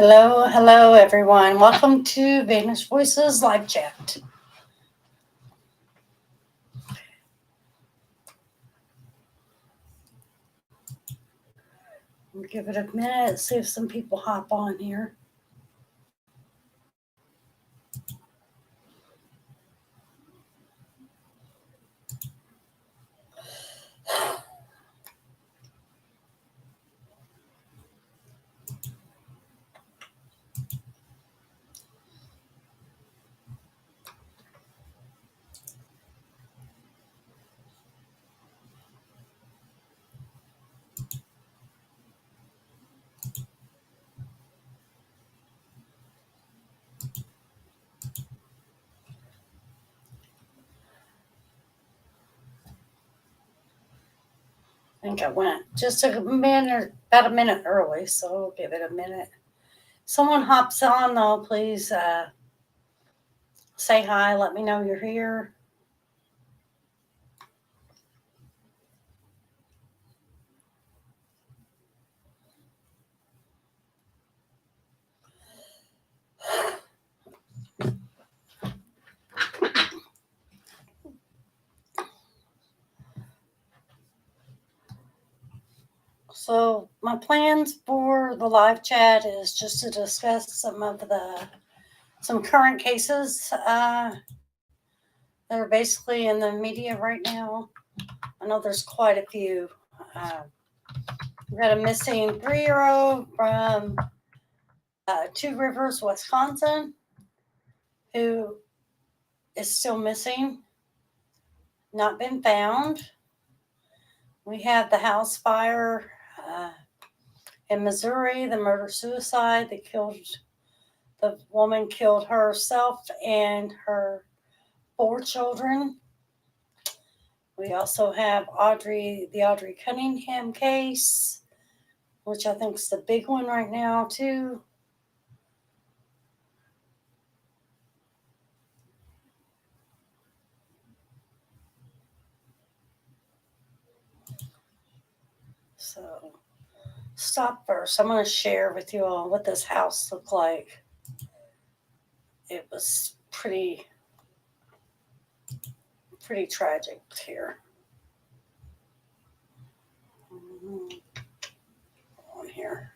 Hello, everyone. Welcome to Venus Voices live chat. We'll give it a minute, see if some people hop on here. I think I went just a minute, about a minute early, so we'll give it a minute. Someone hops on though, please say hi. Let me know you're here. So my plans for the live chat is just to discuss some current cases that are basically in the media right now. I know there's quite a few. We've got a missing 3-year-old from Two Rivers, Wisconsin, who is still missing, not been found. We have the house fire in Missouri, the murder-suicide that killed, the woman killed herself and her 4 children. We also have the Audrey Cunningham case, which I think is the big one right now too. So stop first. I'm going to share with you all what this house looked like. It was pretty tragic here. On here.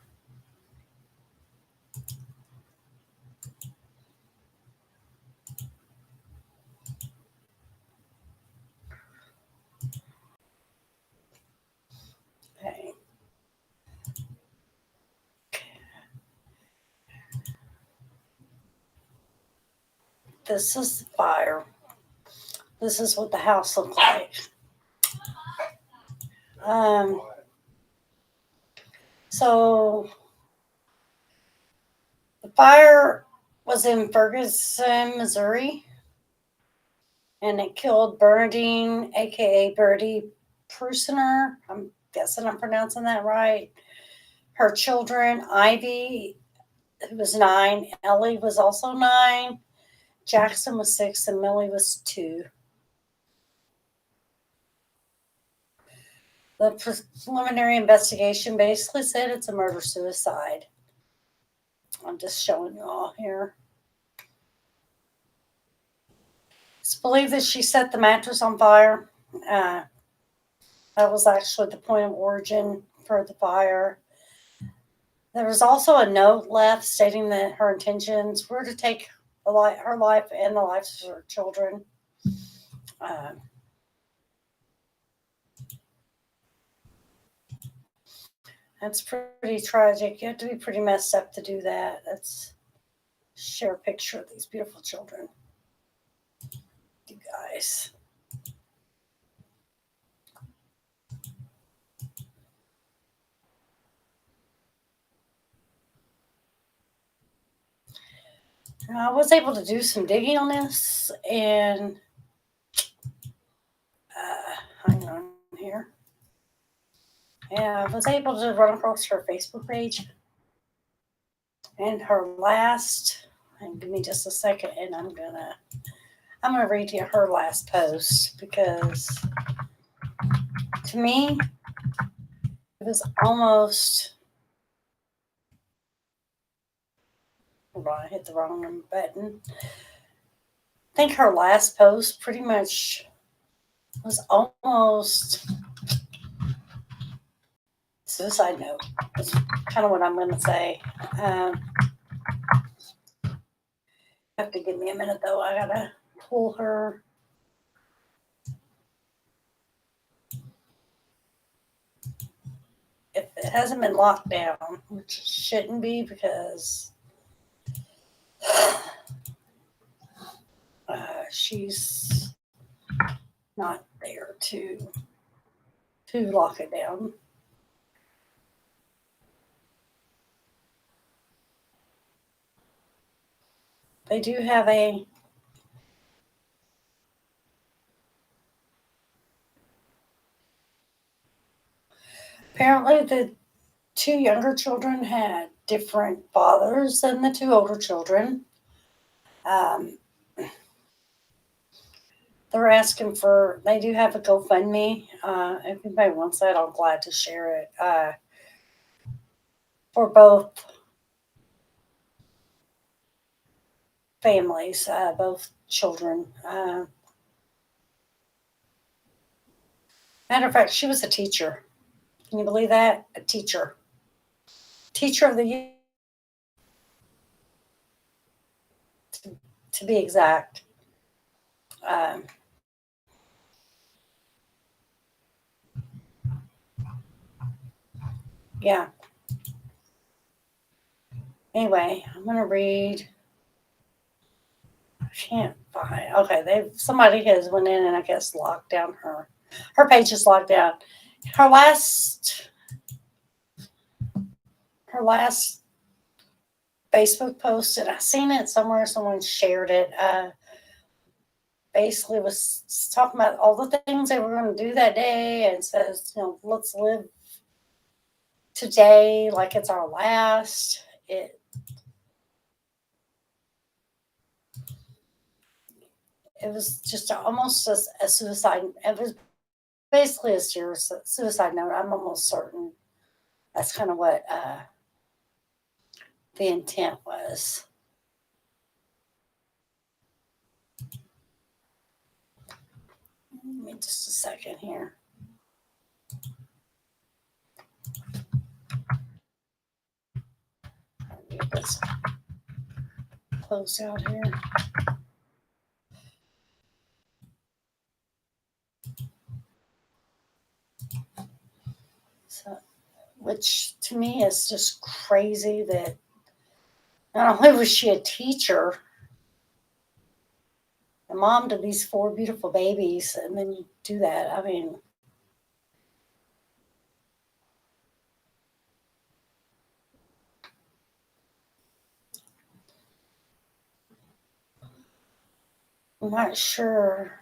Okay. This is the fire. This is what the house looked like. So the fire was in Ferguson, Missouri, and it killed Bernadine, aka Birdie Prusiner. I'm guessing I'm pronouncing that right. Her children, Ivy, who was 9, Ellie was also 9, Jackson was 6, and Millie was 2. The preliminary investigation basically said it's a murder-suicide. I'm just showing you all here. It's believed that she set the mattress on fire. That was actually the point of origin for the fire. There was also a note left stating that her intentions were to take her life and the lives of her children. That's pretty tragic. You have to be pretty messed up to do that. Let's share a picture of these beautiful children. You guys. I was able to do some digging on this, and hang on here. Yeah, I was able to run across her Facebook page and her last. And give me just a second, and I'm gonna read you her last post, because to me it was almost Hold on, I hit the wrong button. I think her last post pretty much was almost suicide note. That's kind of what I'm going to say. Have to give me a minute though. I gotta pull her. If it hasn't been locked down, which it shouldn't be because she's not there to lock it down. They do have a apparently the two younger children had different fathers than the two older children. Um, they're asking for, they do have a GoFundMe. If anybody wants that, I'm glad to share it. For both families, both children. Matter of fact, she was a teacher. Can you believe that? A teacher. Teacher of the year, to be exact. Um, yeah. Anyway, I'm gonna read. I can't find. Okay, somebody has went in and I guess locked down her page is locked down. Her last Facebook post, and I seen it somewhere. Someone shared it. Basically, was talking about all the things they were going to do that day, and says, let's live today like it's our last. It was just almost a suicide. It was basically a serious suicide note. I'm almost certain that's kind of what the intent was. Give me just a second here. I'll get this closed out here. So, which to me is just crazy that not only was she a teacher, the mom to these four beautiful babies, and then you do that. I mean, I'm not sure.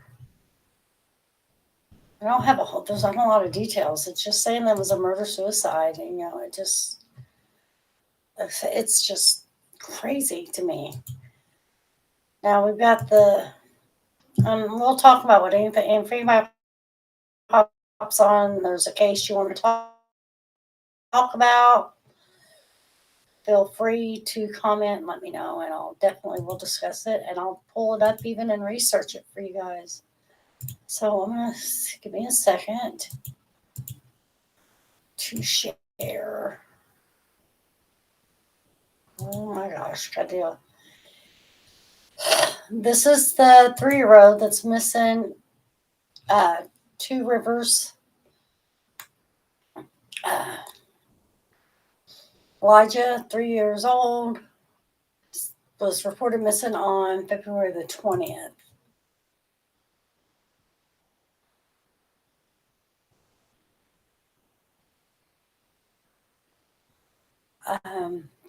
I don't have there's not a lot of details. It's just saying that it was a murder suicide. And, it's just crazy to me. Now we've got we'll talk about what anything, if anybody pops on, there's a case you want to talk about, feel free to comment and let me know, and we'll discuss it, and I'll pull it up even and research it for you guys. So I'm going to give me a second to share. Oh my gosh, God deal. This is the 3-year-old that's missing. Two Rivers. Elijah, 3 years old, was reported missing on February the 20th.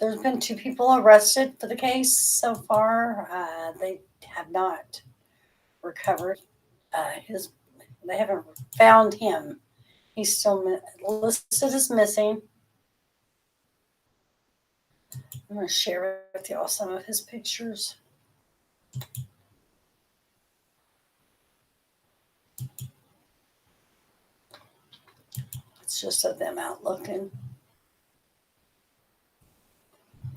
There's been 2 people arrested for the case so far. They have not recovered they haven't found him. He's still listed as missing. I'm going to share with y'all some of his pictures. It's just of them out looking.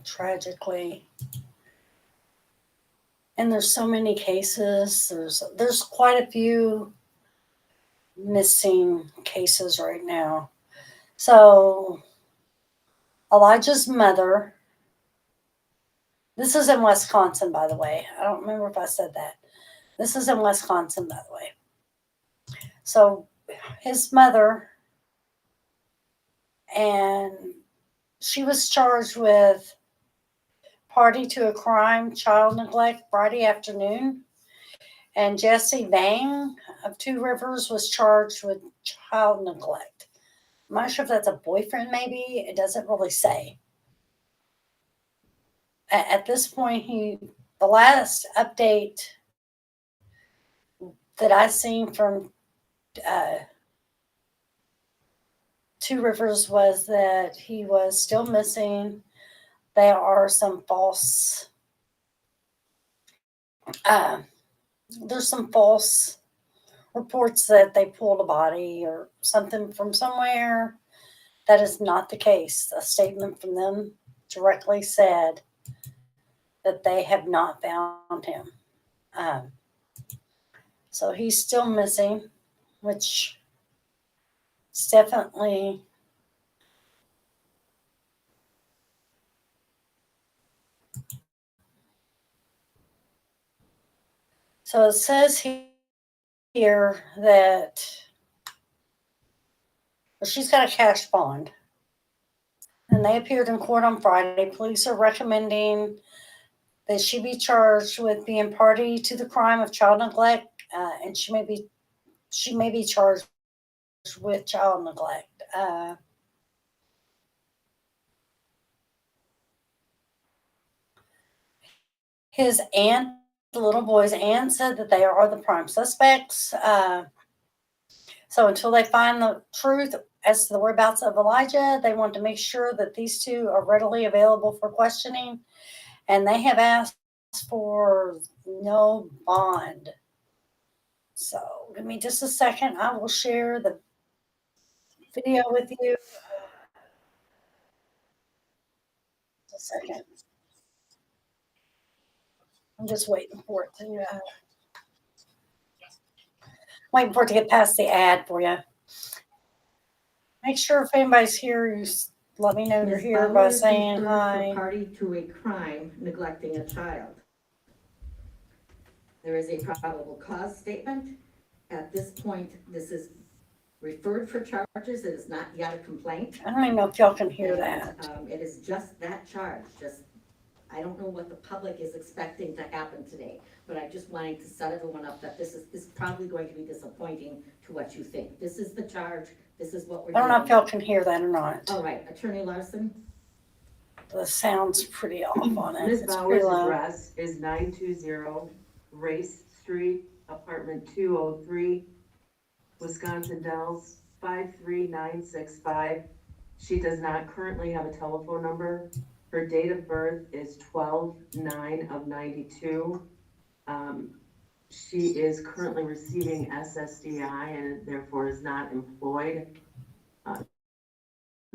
Tragically, And there's so many cases. There's quite a few missing cases right now. So Elijah's mother, this is in Wisconsin, by the way. I don't remember if I said that. This is in Wisconsin, by the way. So his mother, and she was charged with party to a crime, child neglect, Friday afternoon. And Jesse Vang of Two Rivers was charged with child neglect. I'm not sure if that's a boyfriend, maybe. It doesn't really say. At this point, the last update that I seen from uh, Two Rivers was that he was still missing. There are some false. There's some false reports that they pulled a body or something from somewhere. That is not the case. A statement from them directly said that they have not found him. Um, so he's still missing, which is definitely so. It says here that she's got a cash bond, and they appeared in court on Friday. Police are recommending that she be charged with being party to the crime of child neglect, and she may be charged with child neglect. His aunt, the little boy's aunt, said that they are the prime suspects. So until they find the truth as to the whereabouts of Elijah, they want to make sure that these two are readily available for questioning. And they have asked for no bond. So give me just a second. I will share the video with you. Just a second. I'm just waiting for it to get past the ad for you. Make sure if anybody's here, you let me know you're here by saying hi. Party to a crime, neglecting a child. There is a probable cause statement. At this point, this is referred for charges. It is not yet a complaint. I don't even know if y'all can hear that. It is just that charge. I don't know what the public is expecting to happen today, but I just wanted to set everyone up that this is probably going to be disappointing to what you think. This is the charge. This is what we're doing. I don't know if y'all can hear that or not. All right, Attorney Larson. The sound's pretty off on it. Ms. Bauer's address is 920 Race Street, apartment 203, Wisconsin Dells 53965. She does not currently have a telephone number. Her date of birth is 12/9/92. She is currently receiving SSDI and therefore is not employed.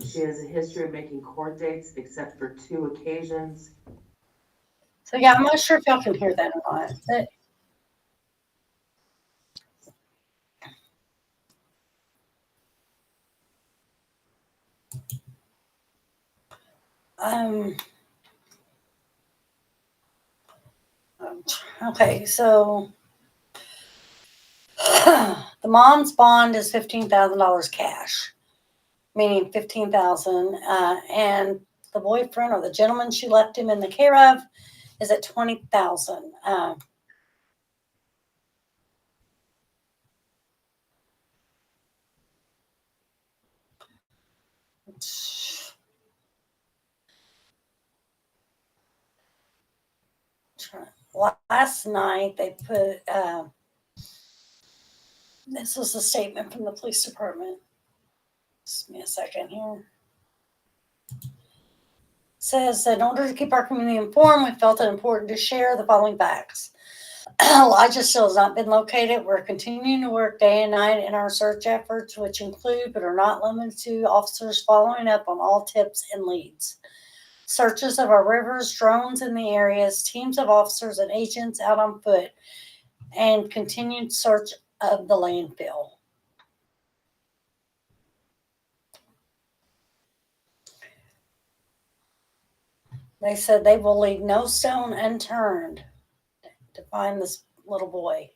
She has a history of making court dates except for 2 occasions. So yeah, I'm not sure if y'all can hear that or not. Okay, so the mom's bond is $15,000 cash, meaning $15,000, and the boyfriend or the gentleman she left him in the care of is at $20,000. Last night they put this was a statement from the police department. Just give me a second here. It says that in order to keep our community informed, we felt it important to share the following facts. Elijah still has not been located. We're continuing to work day and night in our search efforts, which include but are not limited to officers following up on all tips and leads. searches of our rivers, drones in the areas, teams of officers and agents out on foot, and continued search of the landfill. They said they will leave no stone unturned to find this little boy.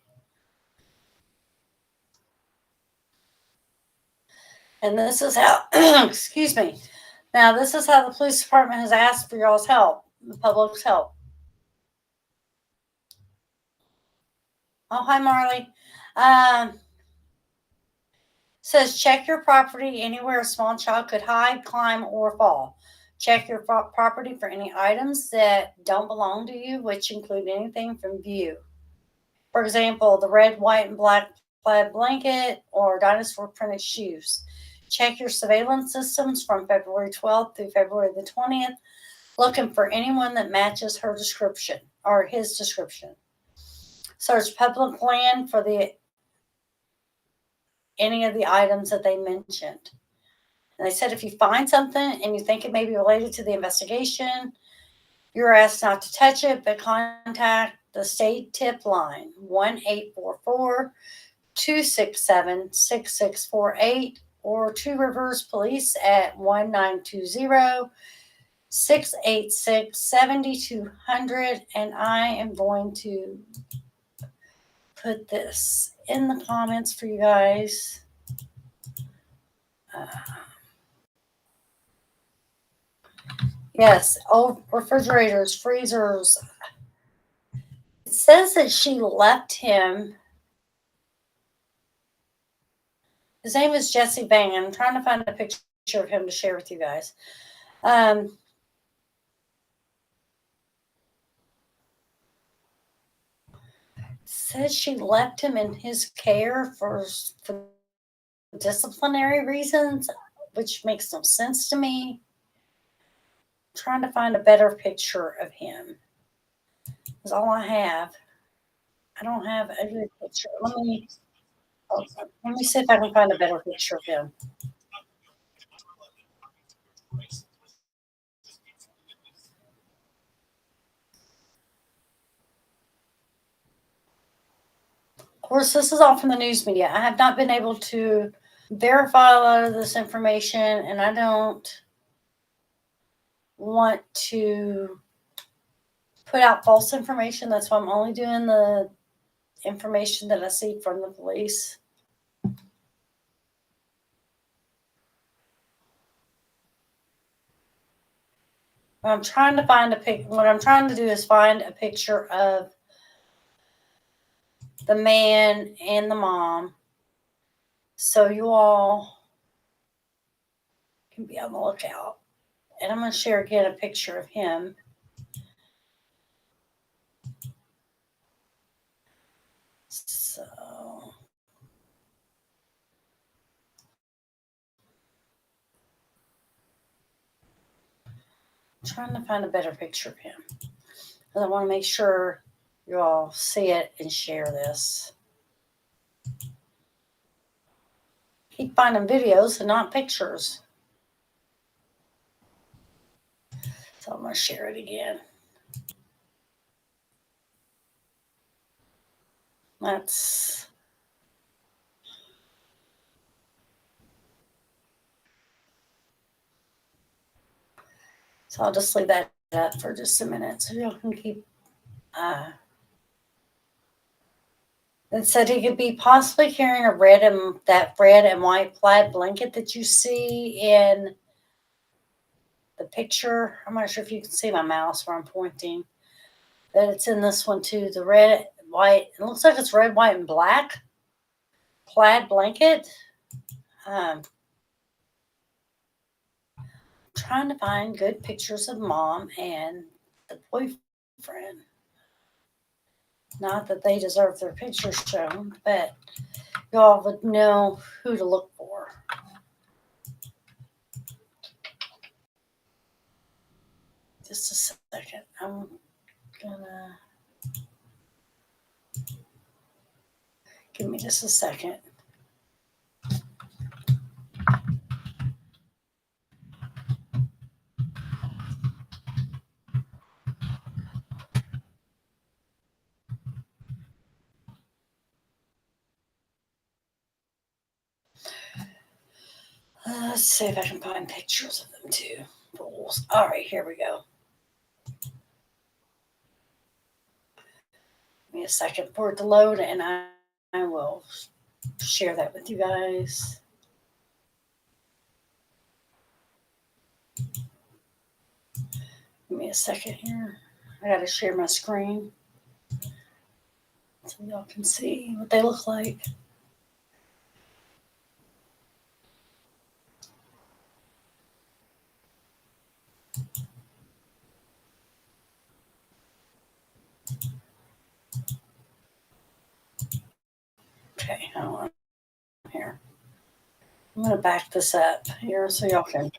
And this is how, excuse me. Now, this is how the police department has asked for y'all's help, the public's help. Oh, hi, Marley. Says check your property anywhere a small child could hide, climb, or fall. Check your property for any items that don't belong to you, which include anything from view. For example, the red, white, and black plaid blanket or dinosaur printed shoes. Check your surveillance systems from February 12th through February the 20th, looking for anyone that matches her description or his description. Search public land for any of the items that they mentioned. And they said if you find something and you think it may be related to the investigation, you're asked not to touch it, but contact the state tip line, 1-844-267-6648, or Two Rivers Police at 1920-686-7200. And I am going to put this in the comments for you guys. Yes, old refrigerators, freezers. It says that she left him. His name is Jesse Bang. I'm trying to find a picture of him to share with you guys. Says she left him in his care for disciplinary reasons, which makes no sense to me. I'm trying to find a better picture of him. That's all I have. I don't have a good picture. Let me see if I can find a better picture of him. Of course, this is all from the news media. I have not been able to verify a lot of this information, and I don't want to put out false information. That's why I'm only doing the information that I see from the police. What I'm trying to do is find a picture of the man and the mom, so you all can be on the lookout. And I'm going to share again a picture of him. So I'm trying to find a better picture of him, because I want to make sure you all see it and share this. Keep finding videos and not pictures. So I'm going to share it again. So I'll just leave that up for just a minute so y'all can keep. It said he could be possibly carrying that red and white plaid blanket that you see in the picture. I'm not sure if you can see my mouse where I'm pointing, but it's in this one too. The red, white, it looks like it's red, white, and black plaid blanket. Trying to find good pictures of mom and the boyfriend. Not that they deserve their pictures shown, but y'all would know who to look for. Just a second. I'm gonna. Give me just a second. Let's see if I can find pictures of them too. Fools. All right, here we go. Give me a second for it to load, and I will share that with you guys. Give me a second here. I got to share my screen so y'all can see what they look like. Okay, hold on here. I'm going to back this up here so y'all can.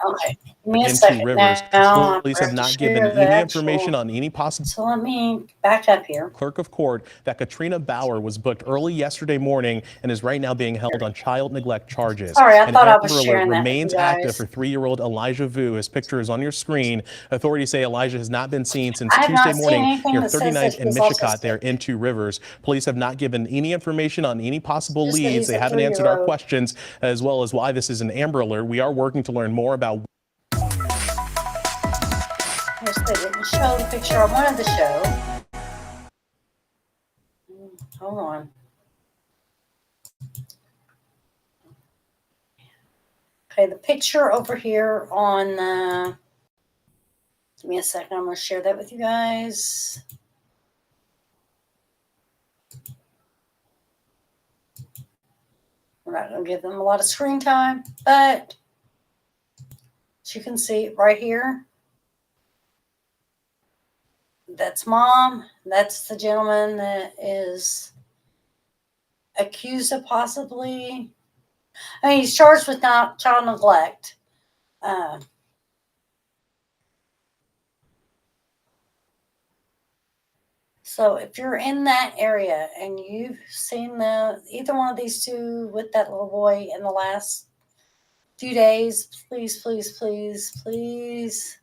Okay, give me a Into second rivers. now. Police I have have to not given share the any actual. information on any possible. So let me back up here. Clerk of court that Katrina Bauer was booked early yesterday morning and is right now being held on child neglect charges. Sorry, I An thought I was Amber Alert sharing that with remains you active guys. for 3-year-old Elijah Vu. His picture is on your screen. Authorities say Elijah has not been seen since I have Tuesday not seen morning anything near that says that 39th and he's Mishicot there autistic. in Two Rivers. Police have not given any information on any possible Just that leads. he's They a haven't answered our 3-year-old. questions as well as why this is an Amber Alert. We are working to learn more about. Yes, they didn't show the picture I wanted to show. Hold on. Okay, the picture over here on the. Give me a second. I'm going to share that with you guys. We're not going to give them a lot of screen time, but as you can see right here, that's mom. That's the gentleman that is accused of possibly. I mean, he's charged with not child neglect. So if you're in that area and you've seen either one of these two with that little boy in the last few days, please, please, please, please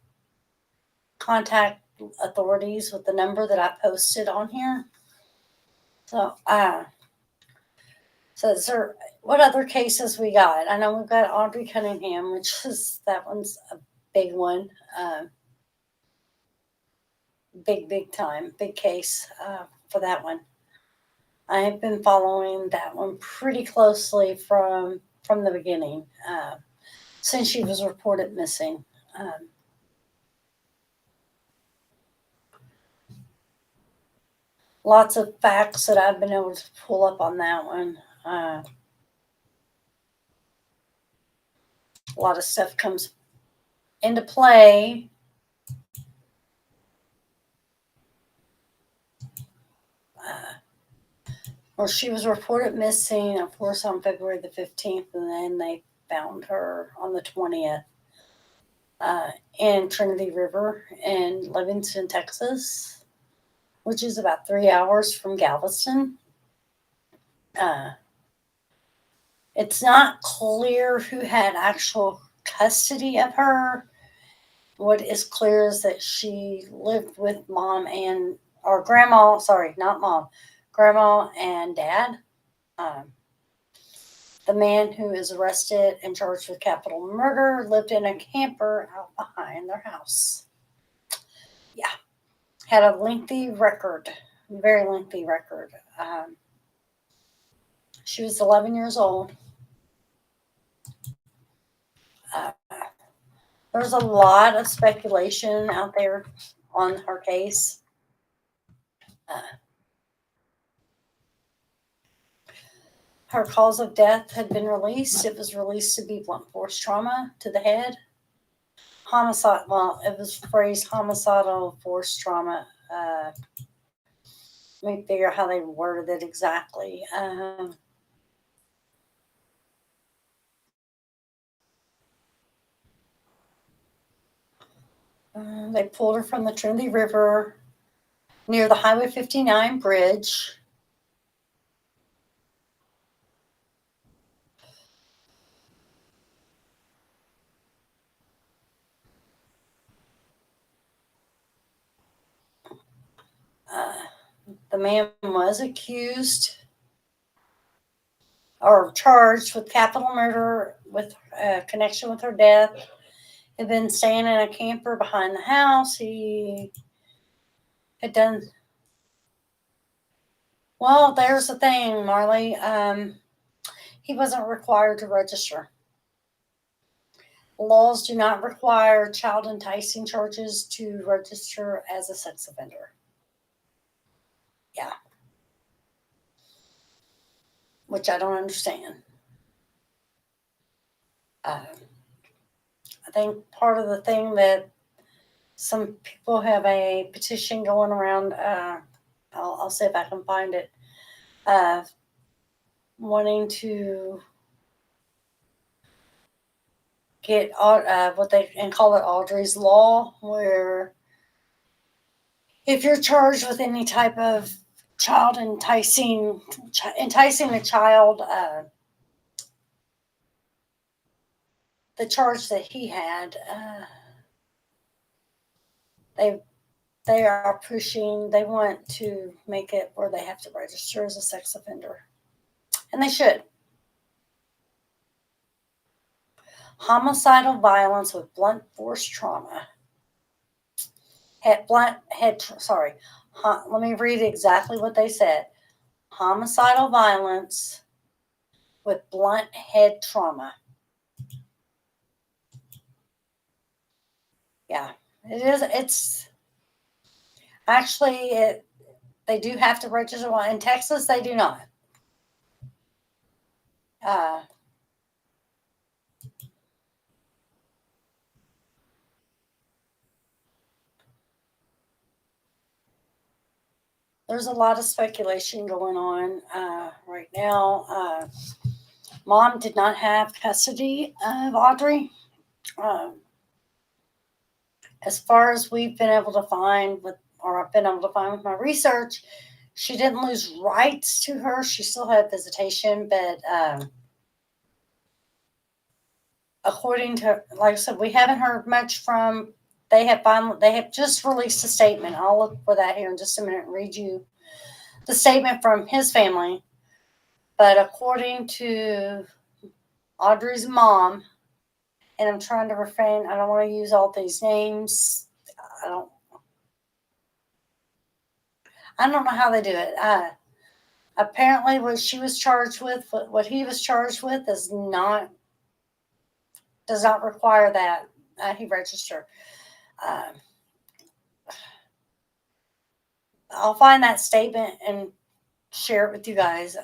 contact authorities with the number that I posted on here. So, sir, what other cases we got? I know we've got Audrey Cunningham, which is that one's a big one, big time, big case for that one. I have been following that one pretty closely from the beginning, since she was reported missing. Lots of facts that I've been able to pull up on that one. A lot of stuff comes into play. Well, she was reported missing, of course, on February the 15th, and then they found her on the 20th in Trinity River in Livingston, Texas, which is about 3 hours from Galveston. It's not clear who had actual custody of her. What is clear is that she lived with mom and, or grandma, sorry, not mom, grandma and dad. The man who is arrested and charged with capital murder lived in a camper out behind their house. Yeah, had a lengthy record, very lengthy record. She was 11 years old. There's a lot of speculation out there on her case. Her cause of death had been released. It was released to be blunt force trauma to the head. Homicide, well, it was phrased homicidal force trauma. Let me figure out how they worded it exactly. They pulled her from the Trinity River near the Highway 59 bridge. the man was accused or charged with capital murder with connection with her death. Had been staying in a camper behind the house. He had done. Well, there's the thing, Marley. He wasn't required to register. Laws do not require child enticing charges to register as a sex offender. Yeah. Which I don't understand. I think part of the thing that some people have a petition going around, I'll see if I can find it, wanting to get what they and call it Audrey's Law, where if you're charged with any type of child enticing a child, the charge that he had, they are pushing. They want to make it where they have to register as a sex offender, and they should. Homicidal violence with blunt force trauma. Let me read exactly what they said. Homicidal violence with blunt head trauma. Yeah, it is. It's actually they do have to register. Well, in Texas, they do not. There's a lot of speculation going on right now. Mom did not have custody of Audrey. As far as we've been able to find I've been able to find with my research, she didn't lose rights to her. She still had visitation, but according to, like I said, we haven't heard much from. They have just released a statement. I'll look for that here in just a minute and read you the statement from his family. But according to Audrey's mom, and I'm trying to refrain, I don't want to use all these names. I don't know how they do it. Apparently what she was charged with, what he was charged with does not require that he register. I'll find that statement and share it with you guys.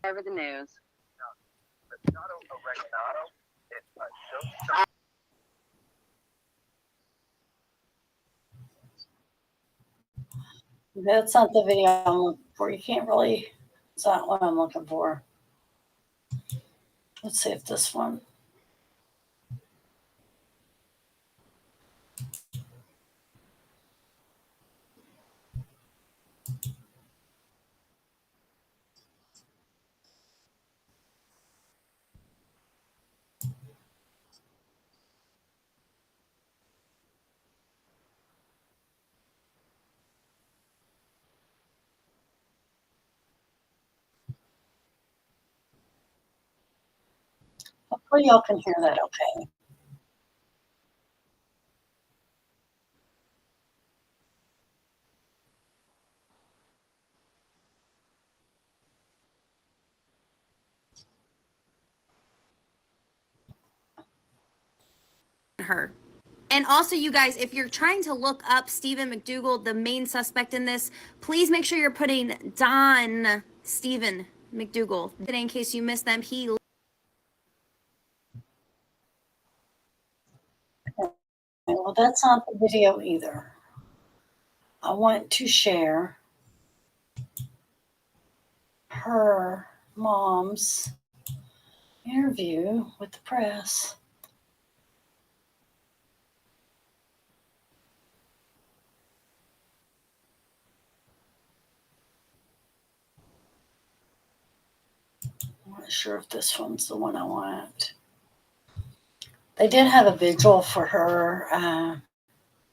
over the news. That's not the video I'm looking for. You can't really, it's not what I'm looking for. Let's see if this one. Hopefully y'all can hear that okay. Her. And also, you guys, if you're trying to look up Stephen McDougal, the main suspect in this, please make sure you're putting Don Stephen McDougal. In case you missed them, he. Well, that's not the video either. I want to share her mom's interview with the press. I'm not sure if this one's the one I want. They did have a vigil for her.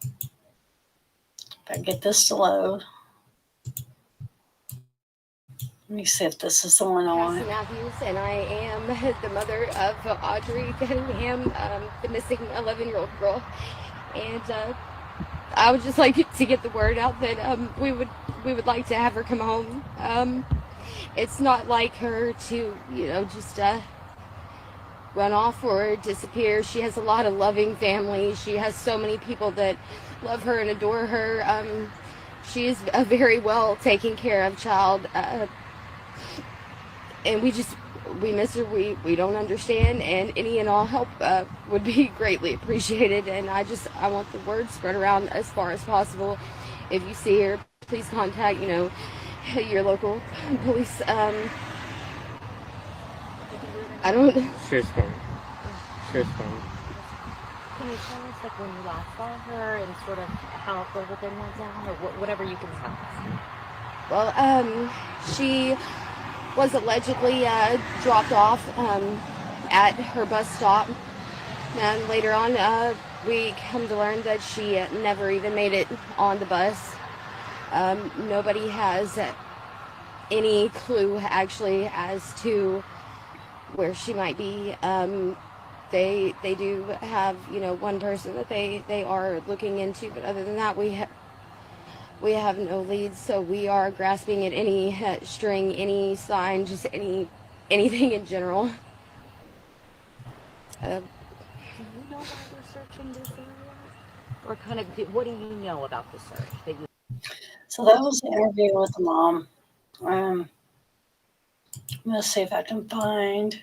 If I get this to load. Let me see if this is the one I Cassie want. Matthews, and I am the mother of Audrey Cunningham, the missing 11-year-old girl. And I would just like to get the word out that we would like to have her come home. It's not like her to, just run off or disappear. She has a lot of loving family. She has so many people that love her and adore her. She is a very well taken care of child. And we miss her. We don't understand, and any and all help would be greatly appreciated. And I want the word spread around as far as possible. If you see her, please contact your local police. I don't. She's fine. She's fine. Can you tell us, like, when you last saw her and sort of how everything went down, or whatever you can tell us? Well, she was allegedly dropped off at her bus stop, and later on we come to learn that she never even made it on the bus. Nobody has any clue actually as to where she might be. They do have one person that they are looking into, but other than that we have no leads, so we are grasping at any string, any sign, just anything in general. Do you know why they're searching this area? Or kind of, what do you know about the search? So that was the interview with the mom. I'm going to see if I can find.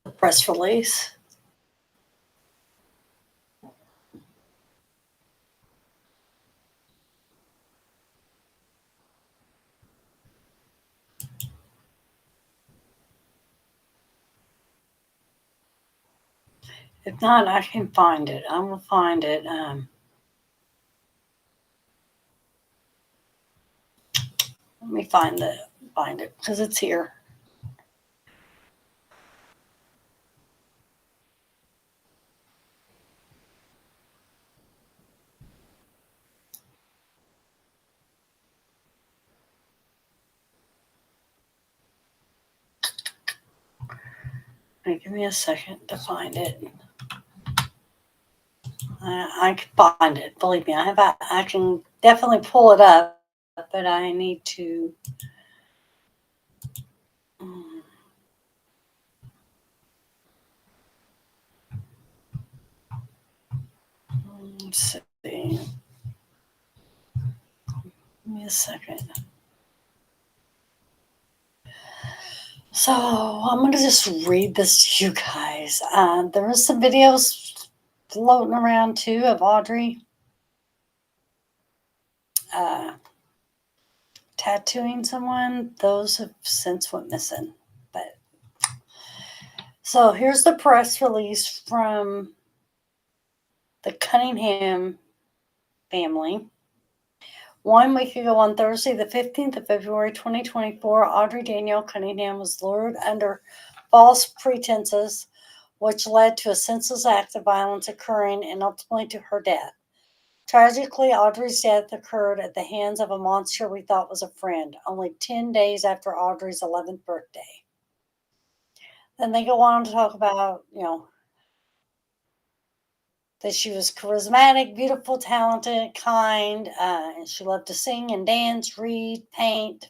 The press release. If not, I can find it. I'm going to find it. Let me find it because it's here. Hey, give me a second to find it. I can find it. Believe me, I can definitely pull it up. but I need to. Let's see. Give me a second. So I'm going to just read this to you guys. There was some videos floating around too of Audrey tattooing someone. Those have since went missing. But so here's the press release from the Cunningham family. 1 week ago on Thursday, the 15th of February, 2024, Audrey Danielle Cunningham was lured under false pretenses, which led to a senseless act of violence occurring and ultimately to her death. Tragically, Audrey's death occurred at the hands of a monster we thought was a friend, only 10 days after Audrey's 11th birthday. Then they go on to talk about, that she was charismatic, beautiful, talented, kind, and she loved to sing and dance, read, paint.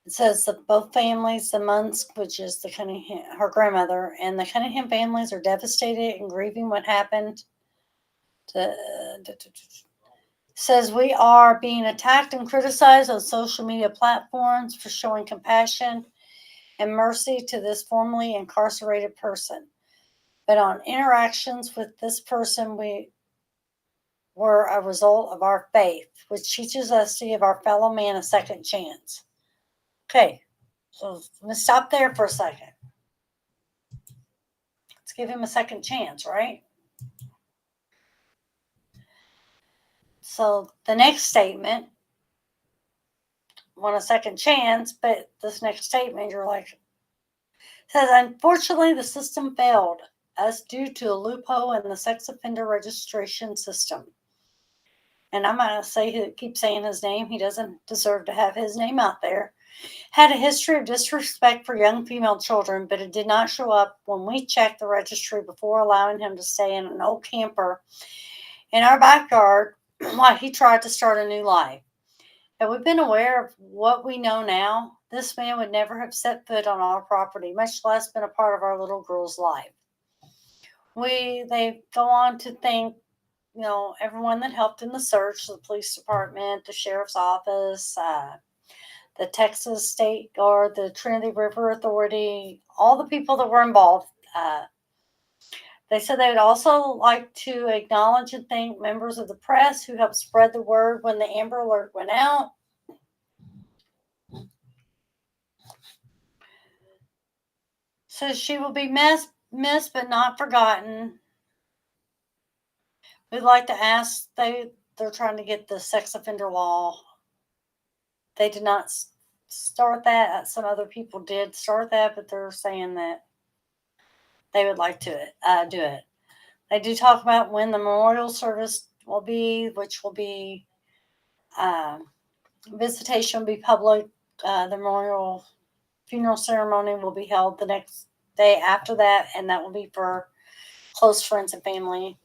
It says that both families, the Munsk, which is the Cunningham, her grandmother, and the Cunningham families are devastated and grieving what happened. Says we are being attacked and criticized on social media platforms for showing compassion and mercy to this formerly incarcerated person. But on interactions with this person, we were a result of our faith, which teaches us to give our fellow man a second chance. Okay, so let's stop there for a second. Let's give him a second chance, right? So the next statement, want a second chance, but this next statement, you're like, says, unfortunately, the system failed us due to a loophole in the sex offender registration system. And I'm going to keep saying his name. He doesn't deserve to have his name out there. Had a history of disrespect for young female children, but it did not show up when we checked the registry before allowing him to stay in an old camper in our backyard while he tried to start a new life. Had we been aware of what we know now, this man would never have set foot on our property, much less been a part of our little girl's life. They go on to thank, everyone that helped in the search, the police department, the sheriff's office, the Texas State Guard, the Trinity River Authority, all the people that were involved. They said they would also like to acknowledge and thank members of the press who helped spread the word when the Amber Alert went out. So she will be missed but not forgotten. We'd like to ask, they're trying to get the sex offender law. They did not start that. Some other people did start that, but they're saying that they would like to do it. They do talk about when the memorial service will be, which will be visitation will be public. The memorial funeral ceremony will be held the next day after that, and that will be for close friends and family.